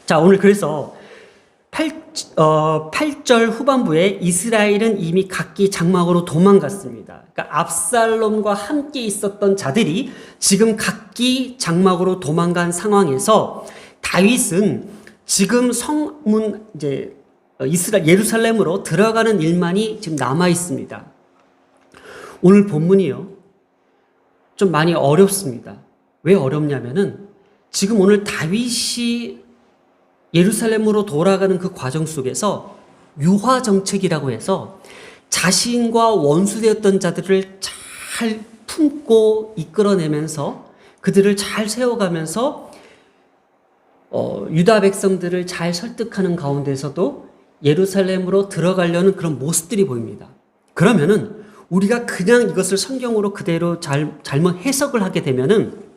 자, 오늘 그래서 8절 후반부에 이스라엘은 이미 각기 장막으로 도망갔습니다. 그러니까 압살롬과 함께 있었던 자들이 지금 각기 장막으로 도망간 상황에서 다윗은 지금 성문 예루살렘으로 들어가는 일만이 지금 남아 있습니다. 오늘 본문이요, 좀 많이 어렵습니다. 왜 어렵냐면은 지금 오늘 다윗이 예루살렘으로 돌아가는 그 과정 속에서 유화 정책이라고 해서 자신과 원수되었던 자들을 잘 품고 이끌어내면서 그들을 잘 세워가면서 유다 백성들을 잘 설득하는 가운데서도 예루살렘으로 들어가려는 그런 모습들이 보입니다. 그러면은 우리가 그냥 이것을 성경으로 그대로 잘못 해석을 하게 되면은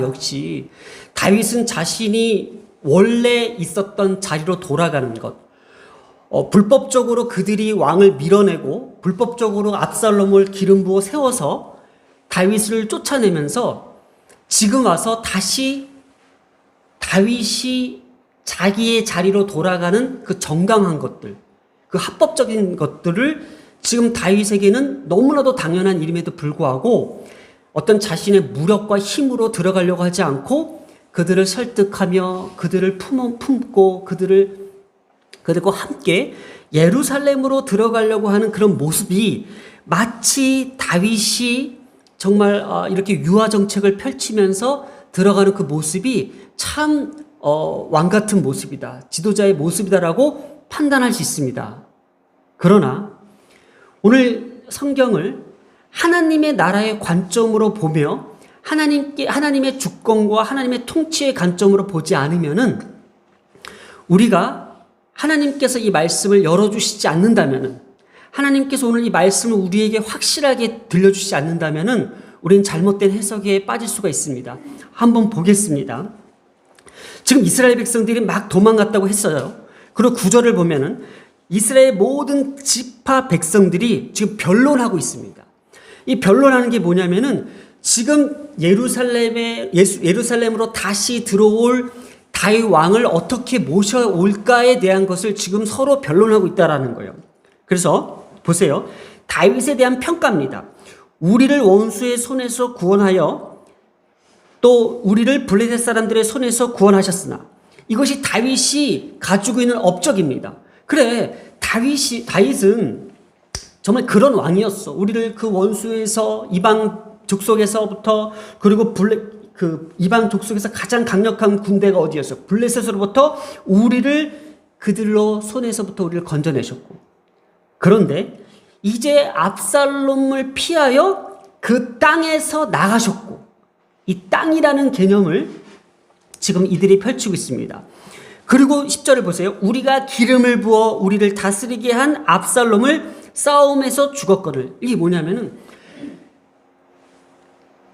역시 다윗은 자신이 원래 있었던 자리로 돌아가는 것, 불법적으로 그들이 왕을 밀어내고 불법적으로 압살롬을 기름 부어 세워서 다윗을 쫓아내면서 지금 와서 다시 다윗이 자기의 자리로 돌아가는 그 정당한 것들, 그 합법적인 것들을 지금 다윗에게는 너무나도 당연한 일임에도 불구하고 어떤 자신의 무력과 힘으로 들어가려고 하지 않고 그들을 설득하며 그들을 품고 그들과 함께 예루살렘으로 들어가려고 하는 그런 모습이 마치 다윗이 정말 이렇게 유화 정책을 펼치면서 들어가는 그 모습이 참 왕 같은 모습이다, 지도자의 모습이다라고 판단할 수 있습니다. 그러나 오늘 성경을 하나님의 나라의 관점으로 보며 하나님의 주권과 하나님의 통치의 관점으로 보지 않으면은 우리가 하나님께서 이 말씀을 열어주시지 않는다면은, 하나님께서 오늘 이 말씀을 우리에게 확실하게 들려주시지 않는다면은 우리는 잘못된 해석에 빠질 수가 있습니다. 한번 보겠습니다. 지금 이스라엘 백성들이 막 도망갔다고 했어요. 그리고 9절을 보면은 이스라엘 모든 지파 백성들이 지금 변론하고 있습니다. 이 변론하는 게 뭐냐면은 지금 예루살렘으로 다시 들어올 다윗 왕을 어떻게 모셔올까에 대한 것을 지금 서로 변론하고 있다라는 거예요. 그래서 보세요. 다윗에 대한 평가입니다. 우리를 원수의 손에서 구원하여 또 우리를 블레셋 사람들의 손에서 구원하셨으나, 이것이 다윗이 가지고 있는 업적입니다. 그래, 다윗은 정말 그런 왕이었어. 우리를 그 원수에서, 이방 족속에서부터, 그리고 이방 족속에서 가장 강력한 군대가 어디였어? 블레셋으로부터 그들로 손에서부터 우리를 건져내셨고, 그런데 이제 압살롬을 피하여 그 땅에서 나가셨고, 이 땅이라는 개념을 지금 이들이 펼치고 있습니다. 그리고 10절을 보세요. 우리가 기름을 부어 우리를 다스리게 한 압살롬을 싸움에서 죽었거늘. 이게 뭐냐면은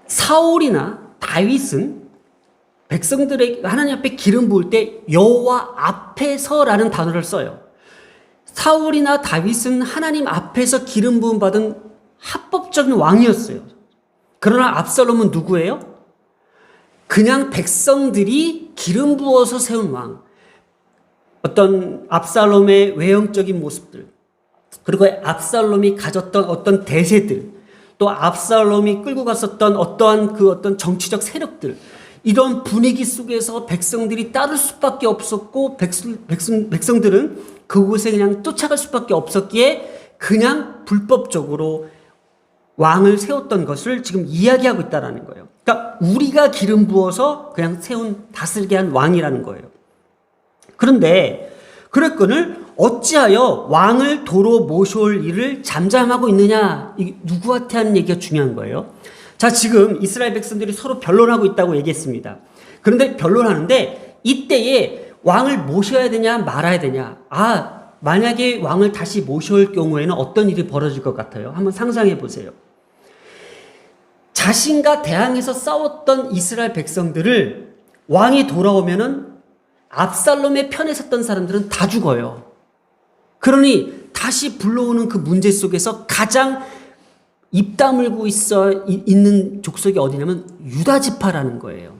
사울이나 다윗은 백성들에게 하나님 앞에 기름 부을 때 여호와 앞에서라는 단어를 써요. 사울이나 다윗은 하나님 앞에서 기름 부음 받은 합법적인 왕이었어요. 그러나 압살롬은 누구예요? 그냥 백성들이 기름 부어서 세운 왕. 어떤 압살롬의 외형적인 모습들, 그리고 압살롬이 가졌던 어떤 대세들, 또 압살롬이 끌고 갔었던 어떤 정치적 세력들, 이런 분위기 속에서 백성들이 따를 수밖에 없었고, 백성들은 그곳에 그냥 쫓아갈 수밖에 없었기에 그냥 불법적으로 왕을 세웠던 것을 지금 이야기하고 있다는 거예요. 그러니까 우리가 기름 부어서 그냥 다스리게 한 왕이라는 거예요. 그런데 그랬거늘 어찌하여 왕을 도로 모셔올 일을 잠잠하고 있느냐, 이게 누구한테 하는 얘기가 중요한 거예요. 자, 지금 이스라엘 백성들이 서로 변론하고 있다고 얘기했습니다. 그런데 변론하는데 이때에 왕을 모셔야 되냐 말아야 되냐, 만약에 왕을 다시 모셔올 경우에는 어떤 일이 벌어질 것 같아요? 한번 상상해 보세요. 자신과 대항해서 싸웠던 이스라엘 백성들을 왕이 돌아오면은 압살롬의 편에 섰던 사람들은 다 죽어요. 그러니 다시 불러오는 그 문제 속에서 가장 입 다물고 있는 족속이 어디냐면 유다 지파라는 거예요.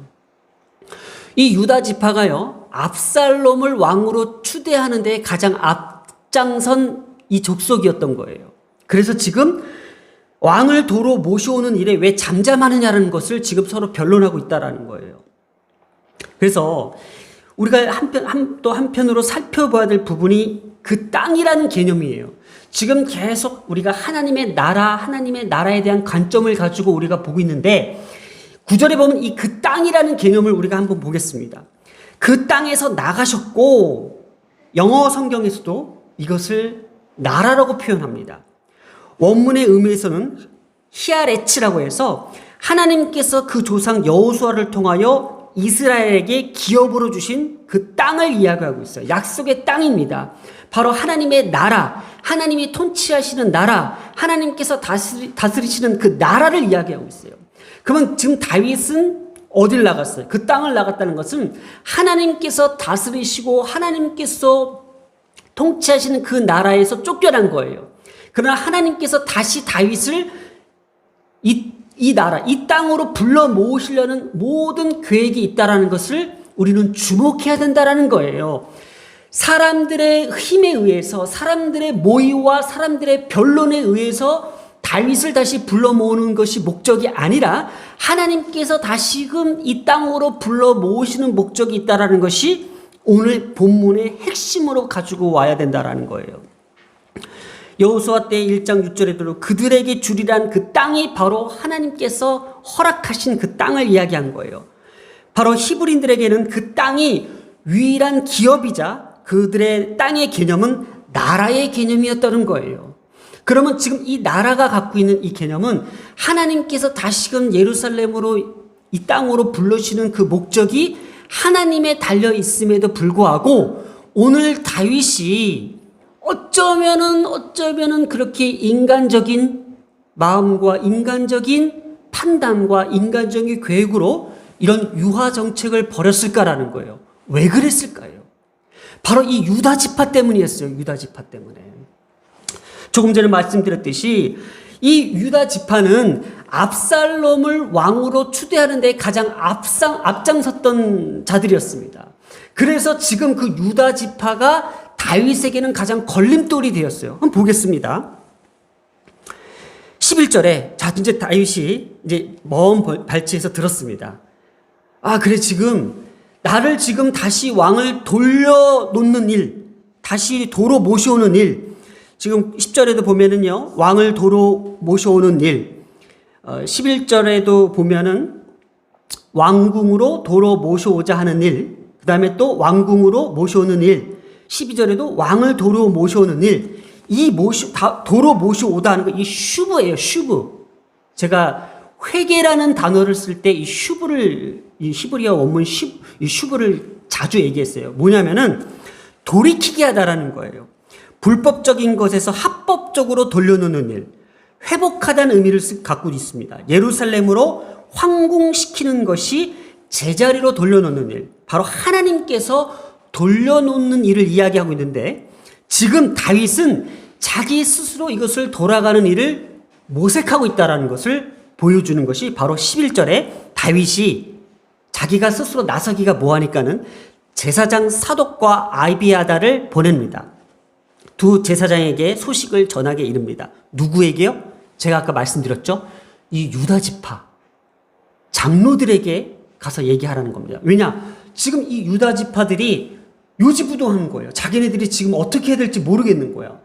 이 유다 지파가요, 압살롬을 왕으로 추대하는 데 가장 앞장선 이 족속이었던 거예요. 그래서 지금 왕을 도로 모셔오는 일에 왜 잠잠하느냐는 것을 지금 서로 변론하고 있다는 거예요. 그래서 우리가 또 한편으로 살펴봐야 될 부분이 그 땅이라는 개념이에요. 지금 계속 우리가 하나님의 나라에 대한 관점을 가지고 우리가 보고 있는데 9절에 보면 이 그 땅이라는 개념을 우리가 한번 보겠습니다. 그 땅에서 나가셨고, 영어 성경에서도 이것을 나라라고 표현합니다. 원문의 의미에서는 히아레츠라고 해서 하나님께서 그 조상 여호수아를 통하여 이스라엘에게 기업으로 주신 그 땅을 이야기하고 있어요. 약속의 땅입니다. 바로 하나님의 나라, 하나님이 통치하시는 나라, 하나님께서 다스리시는 그 나라를 이야기하고 있어요. 그러면 지금 다윗은 어딜 나갔어요? 그 땅을 나갔다는 것은 하나님께서 다스리시고 하나님께서 통치하시는 그 나라에서 쫓겨난 거예요. 그러나 하나님께서 다시 다윗을 이 나라, 이 땅으로 불러 모으시려는 모든 계획이 있다라는 것을 우리는 주목해야 된다라는 거예요. 사람들의 힘에 의해서, 사람들의 모의와 사람들의 변론에 의해서 다윗을 다시 불러 모으는 것이 목적이 아니라 하나님께서 다시금 이 땅으로 불러 모으시는 목적이 있다라는 것이 오늘 본문의 핵심으로 가지고 와야 된다라는 거예요. 여호수아 때 1장 6절에도 그들에게 주리란 그 땅이 바로 하나님께서 허락하신 그 땅을 이야기한 거예요. 바로 히브리인들에게는 그 땅이 유일한 기업이자 그들의 땅의 개념은 나라의 개념이었다는 거예요. 그러면 지금 이 나라가 갖고 있는 이 개념은 하나님께서 다시금 예루살렘으로 이 땅으로 불러주시는 그 목적이 하나님에 달려 있음에도 불구하고 오늘 다윗이 어쩌면은 그렇게 인간적인 마음과 인간적인 판단과 인간적인 계획으로 이런 유화 정책을 벌였을까라는 거예요. 왜 그랬을까요? 바로 이 유다 지파 때문이었어요. 유다 지파 때문에. 조금 전에 말씀드렸듯이 이 유다 지파는 압살롬을 왕으로 추대하는 데 가장 앞장섰던 자들이었습니다. 그래서 지금 그 유다 지파가 다윗에게는 가장 걸림돌이 되었어요. 한번 보겠습니다. 11절에 자 이제 다윗이 이제 먼 발치에서 들었습니다. 아 그래 나를 지금 다시 왕을 돌려놓는 일, 다시 도로 모셔오는 일, 지금 10절에도 보면은요 왕을 도로 모셔오는 일, 11절에도 보면은 왕궁으로 도로 모셔오자 하는 일, 그 다음에 또 왕궁으로 모셔오는 일, 12절에도 왕을 도로 모셔오는 일, 도로 모셔오다 하는 거, 이 슈브예요, 슈브. 제가 회개라는 단어를 쓸 때 이 히브리어 원문 이 슈브를 자주 얘기했어요. 뭐냐면은 돌이키게 하다라는 거예요. 불법적인 것에서 합법적으로 돌려놓는 일, 회복하다는 의미를 갖고 있습니다. 예루살렘으로 황궁시키는 것이 제자리로 돌려놓는 일, 바로 하나님께서 돌려놓는 일을 이야기하고 있는데 지금 다윗은 자기 스스로 이것을 돌아가는 일을 모색하고 있다는 것을 보여주는 것이 바로 11절에 다윗이 자기가 스스로 나서기가 뭐하니까는 제사장 사독과 아비아다를 보냅니다. 두 제사장에게 소식을 전하게 이릅니다. 누구에게요? 제가 아까 말씀드렸죠? 이 유다 지파 장로들에게 가서 얘기하라는 겁니다. 왜냐? 지금 이 유다 지파들이 요지부동하는 거예요. 자기네들이 지금 어떻게 해야 될지 모르겠는 거야.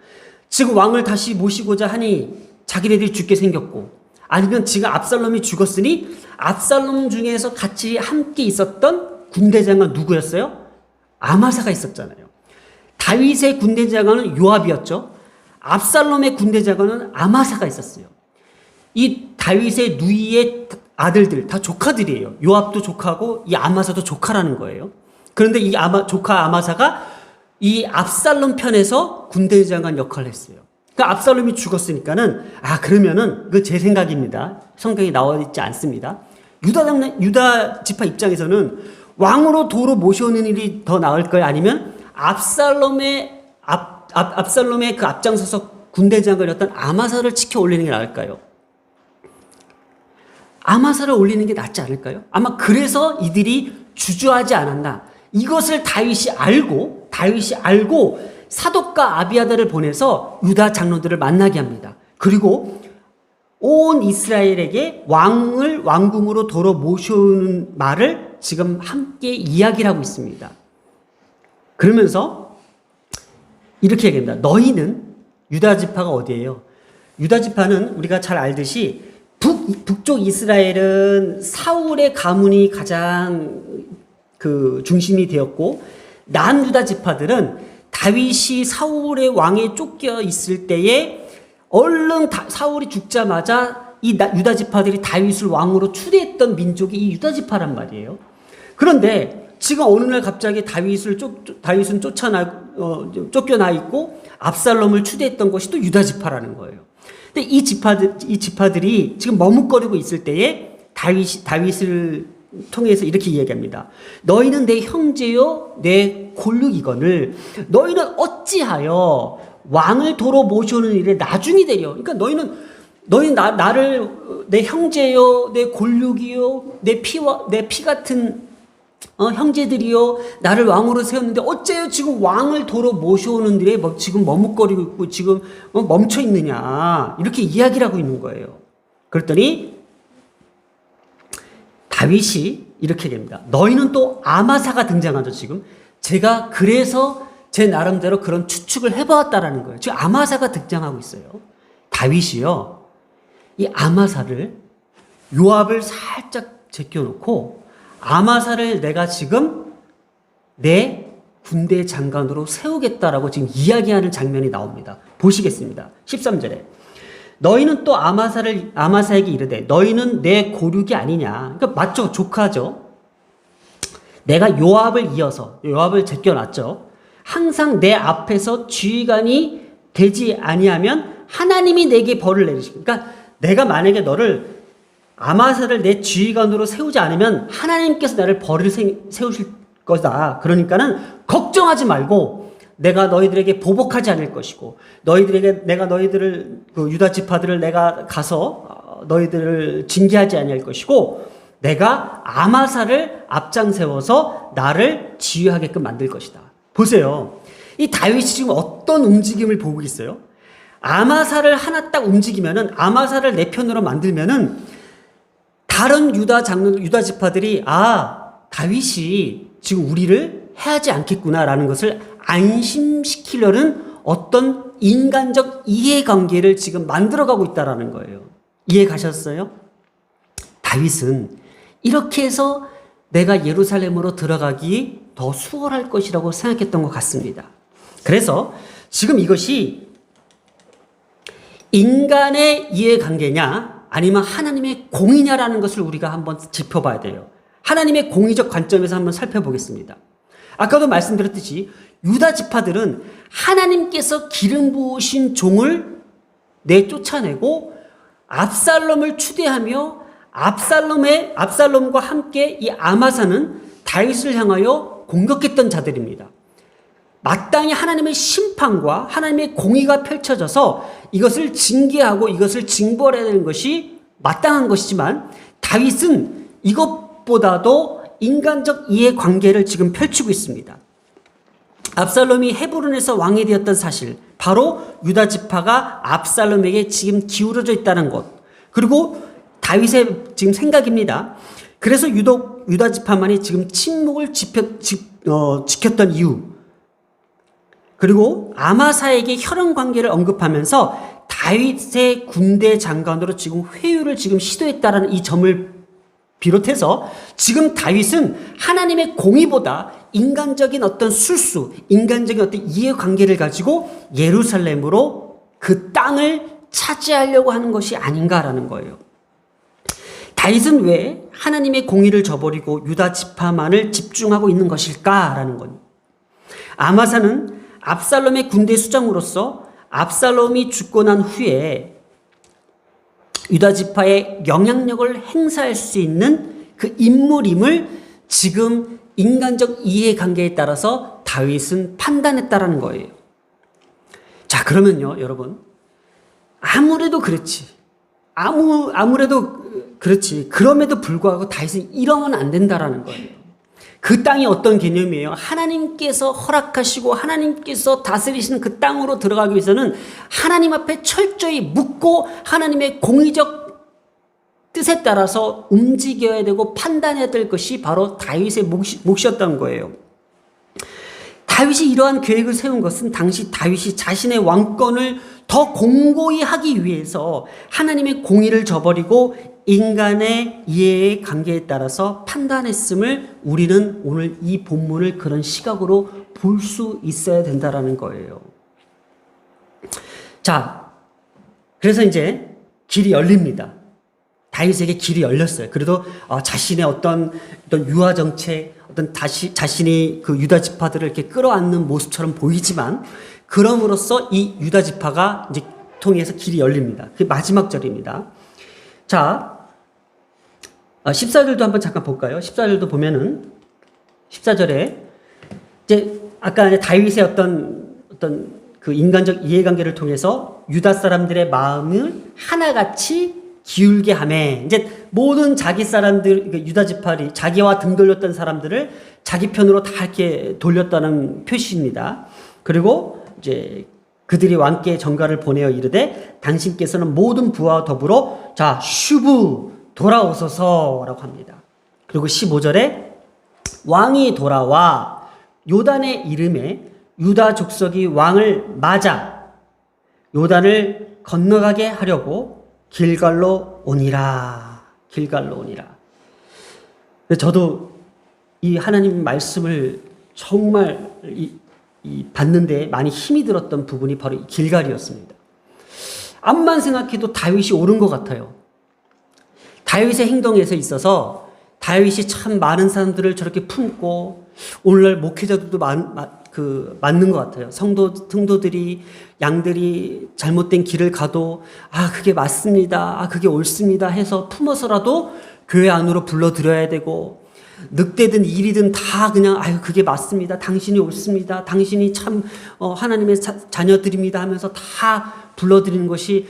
지금 왕을 다시 모시고자 하니 자기네들이 죽게 생겼고, 아니면 지금 압살롬이 죽었으니 압살롬 중에서 같이 함께 있었던 군대장은 누구였어요? 아마사가 있었잖아요. 다윗의 군대장관은 요압이었죠. 압살롬의 군대장관은 아마사가 있었어요. 이 다윗의 누이의 아들들 다 조카들이에요. 요압도 조카고 이 아마사도 조카라는 거예요. 그런데 이 조카 아마사가 이 압살롬 편에서 군대장관 역할을 했어요. 그러니까 압살롬이 죽었으니까는 그러면은 그 제 생각입니다. 성경에 나와 있지 않습니다. 유다 지파 입장에서는 왕으로 도로 모셔오는 일이 더 나을까요? 아니면 압살롬의 그 앞장서서 군대장관이었던 아마사를 지켜 올리는 게 나을까요? 아마사를 올리는 게 낫지 않을까요? 아마 그래서 이들이 주저하지 않았나. 이것을 다윗이 알고 사독과 아비아다를 보내서 유다 장로들을 만나게 합니다. 그리고 온 이스라엘에게 왕궁으로 도로 모셔오는 말을 지금 함께 이야기를 하고 있습니다. 그러면서 이렇게 얘기합니다. 너희는 유다 지파가 어디예요? 유다 지파는 우리가 잘 알듯이 북쪽 이스라엘은 사울의 가문이 가장 그 중심이 되었고, 남유다 지파들은 다윗이 사울의 왕에 쫓겨 있을 때에 얼른 사울이 죽자마자 이 유다 지파들이 다윗을 왕으로 추대했던 민족이 이 유다 지파란 말이에요. 그런데 지금 어느 날 갑자기 다윗은 쫓겨나 있고 압살롬을 추대했던 것이 또 유다 지파라는 거예요. 근데 이 지파들이 지금 머뭇거리고 있을 때에 다윗을 통해서 이렇게 이야기합니다. 너희는 내 형제요 내 골육이거늘 너희는 어찌하여 왕을 도로 모셔오는 일에 나중이 되려. 그러니까 너희는 나를 내 형제요 내 골육이요 내 피 같은 형제들이요 나를 왕으로 세웠는데 어째요 지금 왕을 도로 모셔오는 일에 지금 머뭇거리고 있고 지금 멈춰 있느냐, 이렇게 이야기를 하고 있는 거예요. 그랬더니 다윗이 이렇게 얘기합니다. 너희는 또 아마사가 등장하죠. 지금 제가 그래서 제 나름대로 그런 추측을 해보았다라는 거예요. 지금 아마사가 등장하고 있어요. 다윗이요 이 아마사를, 요압을 살짝 제껴놓고 아마사를 내가 지금 내 군대 장관으로 세우겠다라고 지금 이야기하는 장면이 나옵니다. 보시겠습니다. 13절에 너희는 또 아마사에게 이르되 너희는 내 고륙이 아니냐. 그러니까 맞죠, 조카죠. 내가 요압을 제껴놨죠. 항상 내 앞에서 지휘관이 되지 아니하면 하나님이 내게 벌을 내리시고, 그러니까 내가 만약에 너를 아마사를 내 지휘관으로 세우지 않으면 하나님께서 나를 벌을 세우실 거다. 그러니까는 걱정하지 말고 내가 너희들에게 보복하지 않을 것이고 내가 너희들을 그 유다 지파들을 내가 가서 너희들을 징계하지 아니할 것이고 내가 아마사를 앞장 세워서 나를 지휘하게끔 만들 것이다. 보세요. 이 다윗이 지금 어떤 움직임을 보고 있어요? 아마사를 하나 딱 움직이면은, 아마사를 내 편으로 만들면은 다른 유다 지파들이 다윗이 지금 우리를 해하지 않겠구나라는 것을 안심시키려는 어떤 인간적 이해관계를 지금 만들어가고 있다라는 거예요. 이해 가셨어요? 다윗은 이렇게 해서 내가 예루살렘으로 들어가기 더 수월할 것이라고 생각했던 것 같습니다. 그래서 지금 이것이 인간의 이해관계냐 아니면 하나님의 공의냐라는 것을 우리가 한번 짚어봐야 돼요. 하나님의 공의적 관점에서 한번 살펴보겠습니다. 아까도 말씀드렸듯이 유다 지파들은 하나님께서 기름 부으신 종을 내쫓아내고 압살롬을 추대하며 압살롬과 함께 이 아마사는 다윗을 향하여 공격했던 자들입니다. 마땅히 하나님의 심판과 하나님의 공의가 펼쳐져서 이것을 징계하고 이것을 징벌해야 되는 것이 마땅한 것이지만 다윗은 이것보다도 인간적 이해관계를 지금 펼치고 있습니다. 압살롬이 헤브론에서 왕이 되었던 사실, 바로 유다 지파가 압살롬에게 지금 기울어져 있다는 것, 그리고 다윗의 지금 생각입니다. 그래서 유다 지파만이 지금 침묵을 지켰던 이유, 그리고 아마사에게 혈연 관계를 언급하면서 다윗의 군대 장관으로 지금 회유를 지금 시도했다라는 이 점을 비롯해서 지금 다윗은 하나님의 공의보다 인간적인 어떤 술수, 인간적인 어떤 이해관계를 가지고 예루살렘으로 그 땅을 차지하려고 하는 것이 아닌가라는 거예요. 다윗은 왜 하나님의 공의를 저버리고 유다 지파만을 집중하고 있는 것일까라는 건, 아마사는 압살롬의 군대 수장으로서 압살롬이 죽고 난 후에 유다 지파의 영향력을 행사할 수 있는 그 인물임을 지금 인간적 이해관계에 따라서 다윗은 판단했다라는 거예요. 자, 그러면요, 여러분, 아무래도 그렇지. 그럼에도 불구하고 다윗은 이러면 안 된다라는 거예요. 그 땅이 어떤 개념이에요? 하나님께서 허락하시고 하나님께서 다스리시는 그 땅으로 들어가기 위해서는 하나님 앞에 철저히 묻고 하나님의 공의적 뜻에 따라서 움직여야 되고 판단해야 될 것이 바로 다윗의 몫이었던 거예요. 다윗이 이러한 계획을 세운 것은 당시 다윗이 자신의 왕권을 더 공고히 하기 위해서 하나님의 공의를 저버리고 인간의 이해의 관계에 따라서 판단했음을 우리는 오늘 이 본문을 그런 시각으로 볼 수 있어야 된다라는 거예요. 자, 그래서 이제 길이 열립니다. 다윗에게 길이 열렸어요. 그래도 자신의 어떤 유화 정책, 자신이 그 유다 지파들을 이렇게 끌어안는 모습처럼 보이지만, 그럼으로써 이 유다 지파가 이제 통해서 길이 열립니다. 그게 마지막 절입니다. 자, 14절도 한번 잠깐 볼까요? 14절도 보면은 14절에 이제 아까 다윗의 어떤 그 인간적 이해관계를 통해서 유다 사람들의 마음을 하나같이 기울게 하매, 이제 모든 자기 사람들, 유다 지파리 자기와 등 돌렸던 사람들을 자기 편으로 다 이렇게 돌렸다는 표시입니다. 그리고 이제 그들이 왕께 전가를 보내어 이르되 당신께서는 모든 부하와 더불어 자 슈브 돌아오소서라고 합니다. 그리고 15절에 왕이 돌아와 요단의 이름에 유다 족속이 왕을 맞아 요단을 건너가게 하려고 길갈로 오니라. 길갈로 오니라. 저도 이 하나님 말씀을 정말 받는데 많이 힘이 들었던 부분이 바로 이 길갈이었습니다. 암만 생각해도 다윗이 옳은 것 같아요. 다윗의 행동에서 있어서 다윗이 참 많은 사람들을 저렇게 품고, 오늘날 목회자들도 맞는 것 같아요. 성도들이, 양들이 잘못된 길을 가도, 그게 맞습니다. 그게 옳습니다. 해서 품어서라도 교회 안으로 불러들여야 되고, 늑대든 일이든 다 그냥, 그게 맞습니다. 당신이 옳습니다. 당신이 참, 하나님의 자녀들입니다. 하면서 다 불러들이는 것이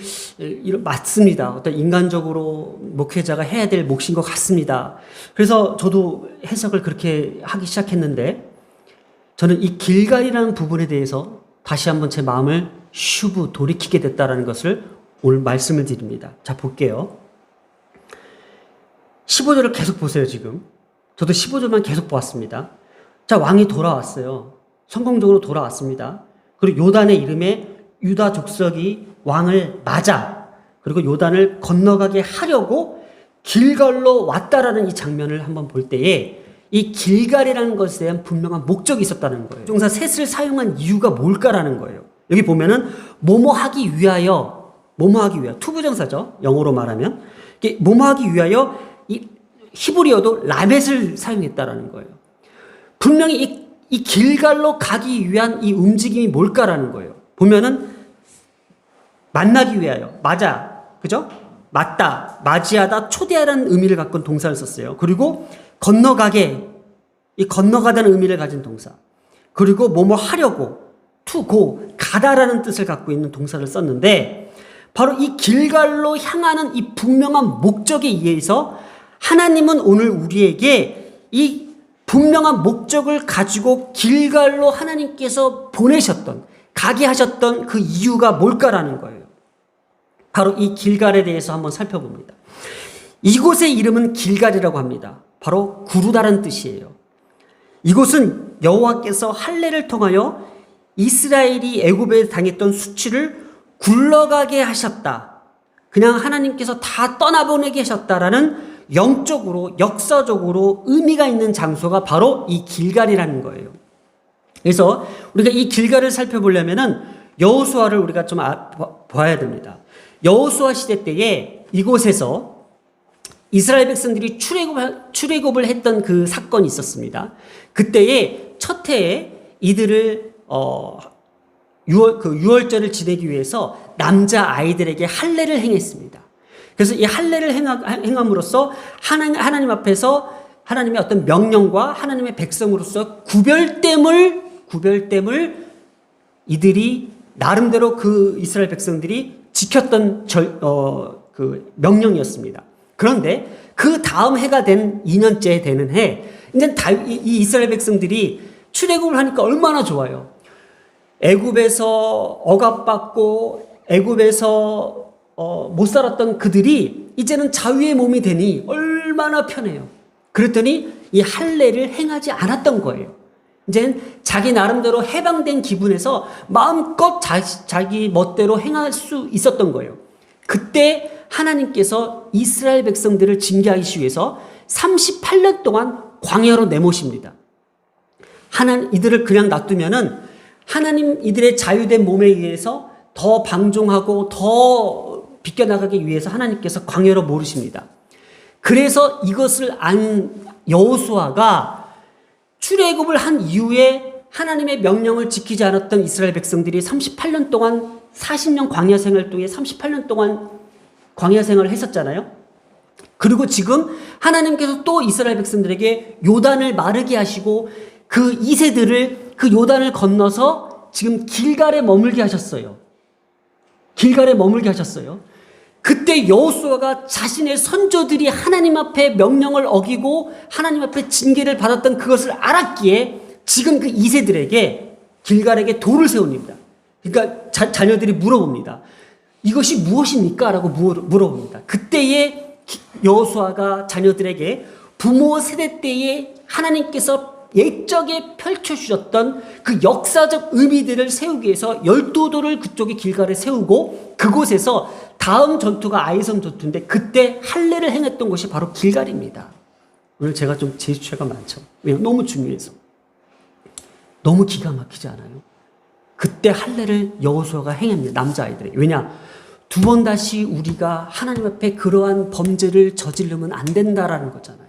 맞습니다. 어떤 인간적으로 목회자가 해야 될 몫인 것 같습니다. 그래서 저도 해석을 그렇게 하기 시작했는데, 저는 이 길갈이라는 부분에 대해서 다시 한번 제 마음을 돌이키게 됐다는 것을 오늘 말씀을 드립니다. 자, 볼게요. 15절을 계속 보세요, 지금. 저도 15절만 계속 보았습니다. 자, 왕이 돌아왔어요. 성공적으로 돌아왔습니다. 그리고 요단의 이름에 유다 족속이 왕을 맞아, 그리고 요단을 건너가게 하려고 길갈로 왔다라는 이 장면을 한번 볼 때에 이 길갈이라는 것에 대한 분명한 목적이 있었다는 거예요. 동사 셋을 사용한 이유가 뭘까라는 거예요. 여기 보면은 뭐뭐하기 위하여, 투부정사죠. 영어로 말하면 이게 뭐뭐하기 위하여, 이 히브리어도 라벳을 사용했다라는 거예요. 분명히 이 길갈로 가기 위한 이 움직임이 뭘까라는 거예요. 보면은 만나기 위하여, 맞아, 그죠? 맞다, 맞이하다, 초대하라는 의미를 갖고 있는 동사를 썼어요. 그리고 건너가게, 이 건너가다는 의미를 가진 동사. 그리고 뭐뭐 하려고, to go, 가다라는 뜻을 갖고 있는 동사를 썼는데, 바로 이 길갈로 향하는 이 분명한 목적에 의해서 하나님은 오늘 우리에게 이 분명한 목적을 가지고 길갈로 하나님께서 보내셨던, 가게 하셨던 그 이유가 뭘까라는 거예요. 바로 이 길갈에 대해서 한번 살펴봅니다. 이곳의 이름은 길갈이라고 합니다. 바로 구르다라는 뜻이에요. 이곳은 여호와께서 할례를 통하여 이스라엘이 애굽에 당했던 수치를 굴러가게 하셨다. 그냥 하나님께서 다 떠나보내게 하셨다라는 영적으로, 역사적으로 의미가 있는 장소가 바로 이 길갈이라는 거예요. 그래서 우리가 이 길갈을 살펴보려면은 여호수아를 우리가 좀 봐야 됩니다. 여호수아 시대 때에 이곳에서 이스라엘 백성들이 출애굽을 했던 그 사건이 있었습니다. 그때에 첫 해에 이들을 유월절을 지내기 위해서 남자 아이들에게 할례를 행했습니다. 그래서 이 할례를 행함으로써 하나님 앞에서 하나님의 어떤 명령과 하나님의 백성으로서 구별됨을 이들이 나름대로 그 이스라엘 백성들이 지켰던 그 명령이었습니다. 그런데 그 다음 해가 된 2년째 되는 해, 이제 이 이스라엘 백성들이 출애굽을 하니까 얼마나 좋아요. 애굽에서 억압받고 애굽에서 못 살았던 그들이 이제는 자유의 몸이 되니 얼마나 편해요. 그랬더니 이 할례를 행하지 않았던 거예요. 이제 자기 나름대로 해방된 기분에서 마음껏 자기 멋대로 행할 수 있었던 거예요. 그때 하나님께서 이스라엘 백성들을 징계하기 위해서 38년 동안 광야로 내모십니다. 이들을 그냥 놔두면은 하나님 이들의 자유된 몸에 의해서 더 방종하고 더 비껴나가기 위해서 하나님께서 광야로 모르십니다. 그래서 이것을 안 여호수아가 출애굽을 한 이후에 하나님의 명령을 지키지 않았던 이스라엘 백성들이 38년 동안 40년 광야 생활 동안 38년 동안 광야 생활을 했었잖아요. 그리고 지금 하나님께서 또 이스라엘 백성들에게 요단을 마르게 하시고 그 2세들을 그 요단을 건너서 지금 길갈에 머물게 하셨어요. 길갈에 머물게 하셨어요. 그때 여호수아가 자신의 선조들이 하나님 앞에 명령을 어기고 하나님 앞에 징계를 받았던 그것을 알았기에 지금 그 2세들에게 길갈에게 돌을 세웁니다. 그러니까 자녀들이 물어봅니다. 이것이 무엇입니까? 라고 물어봅니다. 그때에 여호수아가 자녀들에게 부모 세대 때에 하나님께서 옛적에 펼쳐주셨던 그 역사적 의미들을 세우기 위해서 12돌을 그쪽에 길갈에 세우고 그곳에서 다음 전투가 아이성 전투인데 그때 할례를 행했던 곳이 바로 길갈입니다. 오늘 제가 좀 제주체가 많죠. 왜냐하면 너무 중요해서. 너무 기가 막히지 않아요? 그때 할례를 여호수아가 행합니다. 남자아이들에게. 왜냐? 두 번 다시 우리가 하나님 앞에 그러한 범죄를 저지르면 안 된다라는 거잖아요.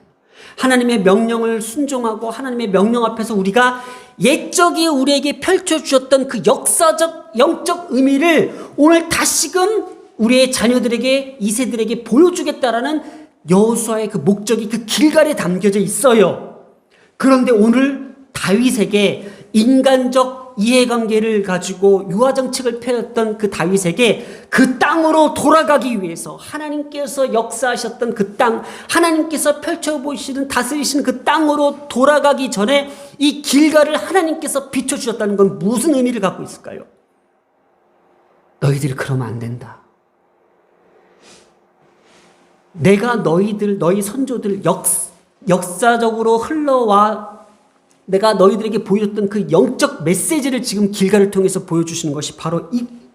하나님의 명령을 순종하고 하나님의 명령 앞에서 우리가 옛적에 우리에게 펼쳐주셨던 그 역사적 영적 의미를 오늘 다시금 우리의 자녀들에게 2세들에게 보여주겠다라는 여호수아의 그 목적이 그 길갈에 담겨져 있어요. 그런데 오늘 다윗에게 인간적 이해관계를 가지고 유화정책을 펴였던 그 다윗에게 그 땅으로 돌아가기 위해서 하나님께서 역사하셨던 그 땅, 하나님께서 펼쳐보시는 다스리시는 그 땅으로 돌아가기 전에 이 길갈을 하나님께서 비춰주셨다는 건 무슨 의미를 갖고 있을까요? 너희들이 그러면 안 된다. 내가 너희 선조들 역사적으로 흘러와 내가 너희들에게 보여줬던 그 영적 메시지를 지금 길갈을 통해서 보여주시는 것이 바로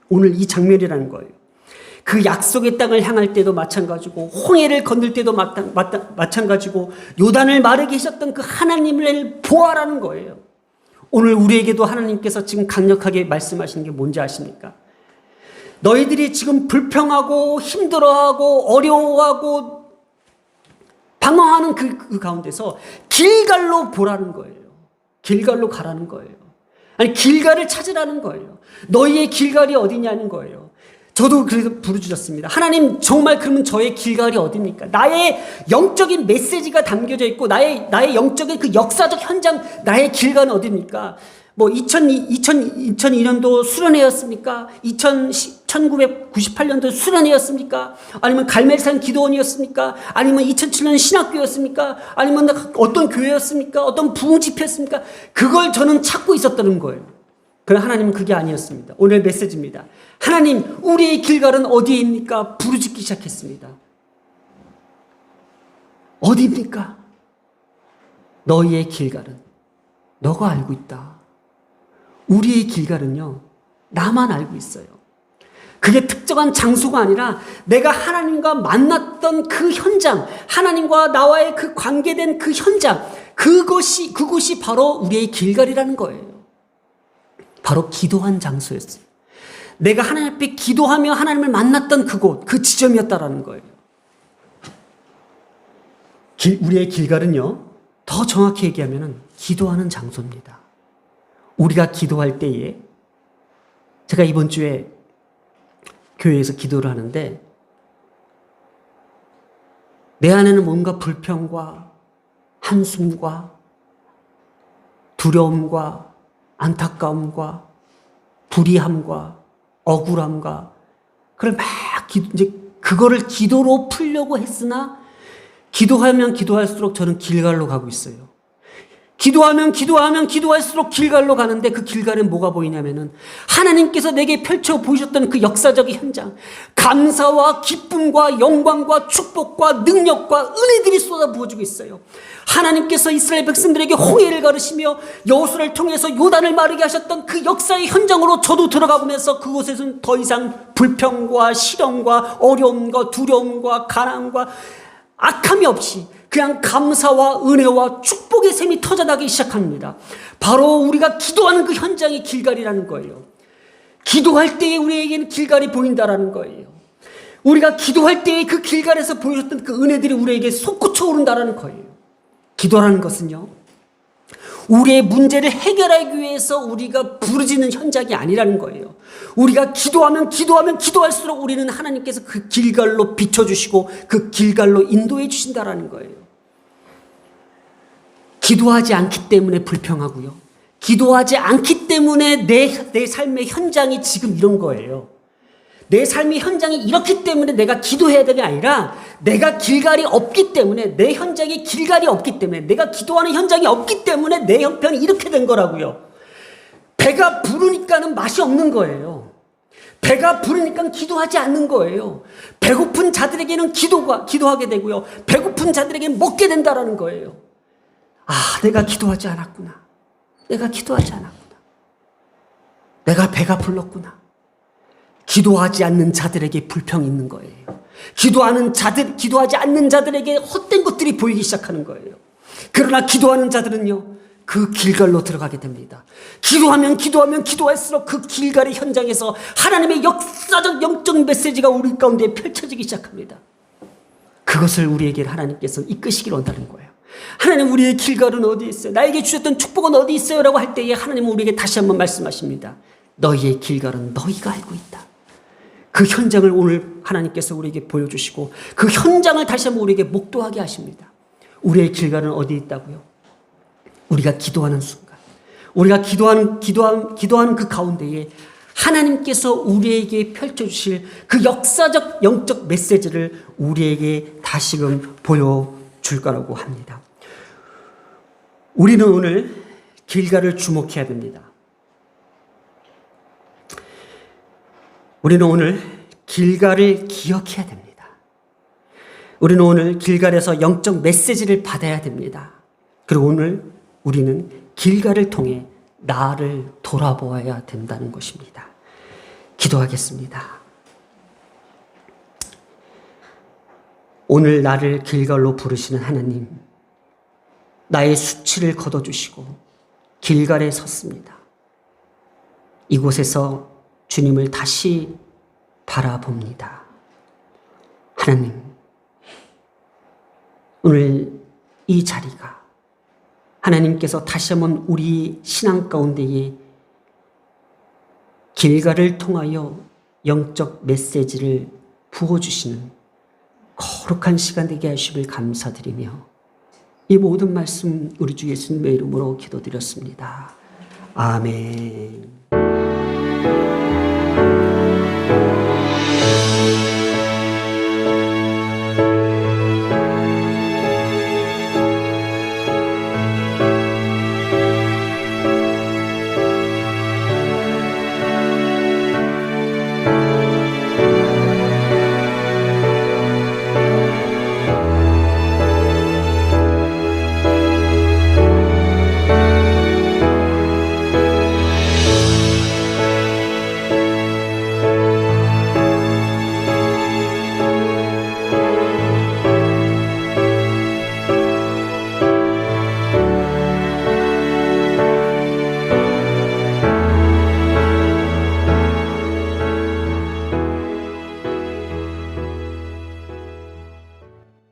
오늘 이 장면이라는 거예요. 그 약속의 땅을 향할 때도 마찬가지고 홍해를 건널 때도 마찬가지고 요단을 마르게 하셨던 그 하나님을 보아라는 거예요. 오늘 우리에게도 하나님께서 지금 강력하게 말씀하시는 게 뭔지 아십니까? 너희들이 지금 불평하고 힘들어하고 어려워하고 방황하는 그 가운데서 길갈로 보라는 거예요. 길갈로 가라는 거예요. 아니 길갈을 찾으라는 거예요. 너희의 길갈이 어디냐는 거예요. 저도 그래서 부르짖었습니다. 하나님 정말 그러면 저의 길갈이 어디입니까? 나의 영적인 메시지가 담겨져 있고 나의 영적인 그 역사적 현장 나의 길갈은 어디입니까? 뭐 2002년도 수련회였습니까? 1998년도 수련회였습니까? 아니면 갈멜산 기도원이었습니까? 아니면 2007년 신학교였습니까? 아니면 어떤 교회였습니까? 어떤 부흥집회였습니까? 그걸 저는 찾고 있었다는 거예요. 그러나 하나님은 그게 아니었습니다. 오늘 메시지입니다. 하나님, 우리의 길갈은 어디입니까? 부르짖기 시작했습니다. 어디입니까? 너희의 길갈은 너가 알고 있다. 우리의 길갈은요, 나만 알고 있어요. 그게 특정한 장소가 아니라 내가 하나님과 만났던 그 현장, 하나님과 나와의 그 관계된 그 현장, 그곳이 바로 우리의 길갈이라는 거예요. 바로 기도한 장소였어요. 내가 하나님 앞에 기도하며 하나님을 만났던 그곳, 그 지점이었다라는 거예요. 우리의 길갈은요, 더 정확히 얘기하면 기도하는 장소입니다. 우리가 기도할 때에 제가 이번 주에 교회에서 기도를 하는데 내 안에는 뭔가 불평과 한숨과 두려움과 안타까움과 불의함과 억울함과 그걸 막 이제 그거를 기도로 풀려고 했으나 기도하면 기도할수록 저는 길갈로 가고 있어요. 기도할수록 길갈로 가는데 그 길갈엔 뭐가 보이냐면은 하나님께서 내게 펼쳐 보이셨던 그 역사적인 현장, 감사와 기쁨과 영광과 축복과 능력과 은혜들이 쏟아 부어지고 있어요. 하나님께서 이스라엘 백성들에게 홍해를 가르시며 여호수아를 통해서 요단을 마르게 하셨던 그 역사의 현장으로 저도 들어가보면서 그곳에서는 더 이상 불평과 시련과 어려움과 두려움과 가난과 악함이 없이 그냥 감사와 은혜와 축복의 샘이 터져나기 시작합니다. 바로 우리가 기도하는 그 현장이 길갈이라는 거예요. 기도할 때에 우리에게는 길갈이 보인다라는 거예요. 우리가 기도할 때에 그 길갈에서 보여줬던 그 은혜들이 우리에게 솟구쳐 오른다라는 거예요. 기도라는 것은요, 우리의 문제를 해결하기 위해서 우리가 부르짖는 현장이 아니라는 거예요. 우리가 기도할수록 우리는 하나님께서 그 길갈로 비춰주시고 그 길갈로 인도해 주신다라는 거예요. 기도하지 않기 때문에 불평하고요, 기도하지 않기 때문에 내 삶의 현장이 지금 이런 거예요. 내 삶의 현장이 이렇기 때문에 내가 기도해야 되는 게 아니라 내가 길갈이 없기 때문에, 내 현장에 길갈이 없기 때문에, 내가 기도하는 현장이 없기 때문에 내 형편이 이렇게 된 거라고요. 배가 부르니까는 맛이 없는 거예요. 배가 부르니까 기도하지 않는 거예요. 배고픈 자들에게는 기도하게 되고요, 배고픈 자들에게는 먹게 된다라는 거예요. 아, 내가 기도하지 않았구나. 내가 배가 불렀구나. 기도하지 않는 자들에게 불평이 있는 거예요. 기도하지 않는 자들에게 헛된 것들이 보이기 시작하는 거예요. 그러나 기도하는 자들은요, 그 길갈로 들어가게 됩니다. 기도할수록 그 길갈의 현장에서 하나님의 역사적 영적 메시지가 우리 가운데 펼쳐지기 시작합니다. 그것을 우리에게 하나님께서 이끄시길 원하는 거예요. 하나님, 우리의 길갈은 어디 있어요? 나에게 주셨던 축복은 어디 있어요? 라고 할 때에 하나님은 우리에게 다시 한번 말씀하십니다. 너희의 길갈은 너희가 알고 있다. 그 현장을 오늘 하나님께서 우리에게 보여주시고 그 현장을 다시 한번 우리에게 목도하게 하십니다. 우리의 길갈은 어디 있다고요? 우리가 기도하는 순간, 우리가 기도하는 그 가운데에 하나님께서 우리에게 펼쳐주실 그 역사적 영적 메시지를 우리에게 다시금 보여줄 거라고 합니다. 우리는 오늘 길갈을 주목해야 됩니다. 우리는 오늘 길갈을 기억해야 됩니다. 우리는 오늘 길갈에서 영적 메시지를 받아야 됩니다. 그리고 오늘 우리는 길갈을 통해 나를 돌아보아야 된다는 것입니다. 기도하겠습니다. 오늘 나를 길갈로 부르시는 하나님, 나의 수치를 걷어주시고 길갈에 섰습니다. 이곳에서 주님을 다시 바라봅니다. 하나님, 오늘 이 자리가 하나님께서 다시 한번 우리 신앙 가운데에 길갈을 통하여 영적 메시지를 부어주시는 거룩한 시간 되게 하심을 감사드리며 이 모든 말씀 우리 주 예수님의 이름으로 기도드렸습니다. 아멘.